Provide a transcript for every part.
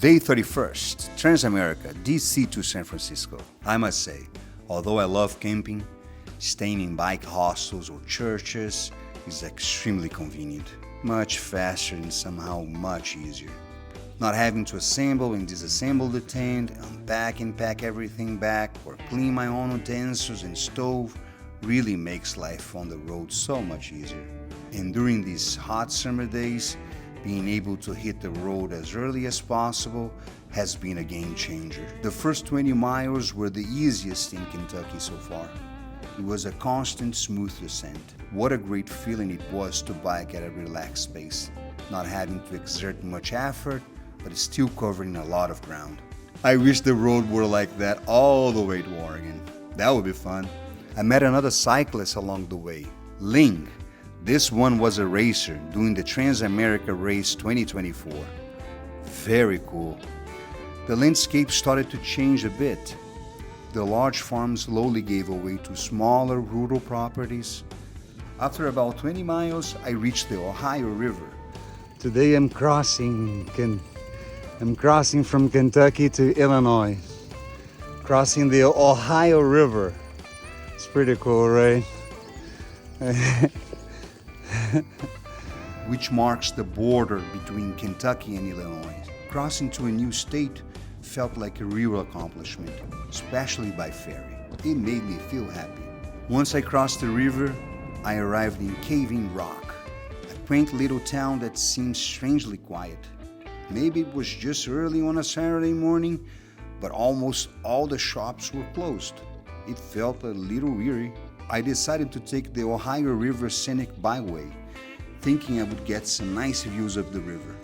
Day 31st, Transamerica DC to San Francisco. I must say, although I love camping, staying in bike hostels or churches is extremely convenient, much faster and somehow much easier. Not having to assemble and disassemble the tent, unpack and pack everything back, or clean my own utensils and stove really makes life on the road so much easier. And during these hot summer days, being able to hit the road as early as possible has been a game changer. The first 20 miles were the easiest in Kentucky so far. It was a constant, smooth descent. What a great feeling it was to bike at a relaxed pace, not having to exert much effort, but still covering a lot of ground. I wish the road were like that all the way to Oregon. That would be fun. I met another cyclist along the way, Ling. This one was a racer doing the Transamerica Race 2024. Very cool. The landscape started to change a bit. The large farms slowly gave way to smaller rural properties. After about 20 miles, I reached the Ohio River. Today I'm crossing from Kentucky to Illinois. Crossing the Ohio River. It's pretty cool, right? Which marks the border between Kentucky and Illinois. Crossing to a new state felt like a real accomplishment, especially by ferry. It made me feel happy. Once I crossed the river, I arrived in Caving Rock, a quaint little town that seemed strangely quiet. Maybe it was just early on a Saturday morning, but almost all the shops were closed. It felt a little weary. I decided to take the Ohio River Scenic Byway, thinking I would get some nice views of the river.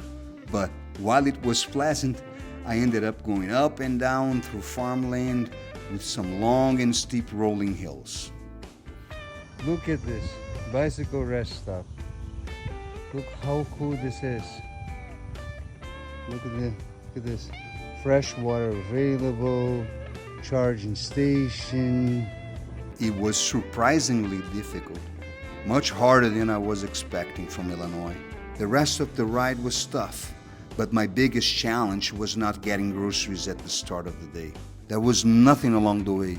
But while it was pleasant, I ended up going up and down through farmland with some long and steep rolling hills. Look at this bicycle rest stop. Look how cool this is. Look at this. Fresh water available, charging station. It was surprisingly difficult, much harder than I was expecting from Illinois. The rest of the ride was tough, but my biggest challenge was not getting groceries at the start of the day. There was nothing along the way,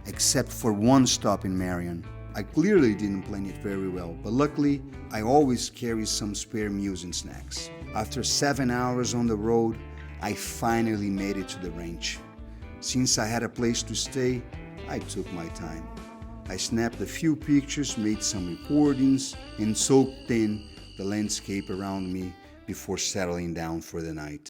except for one stop in Marion. I clearly didn't plan it very well, but luckily, I always carry some spare meals and snacks. After 7 hours on the road, I finally made it to the ranch. Since I had a place to stay, I took my time. I snapped a few pictures, made some recordings, and soaked in the landscape around me before settling down for the night.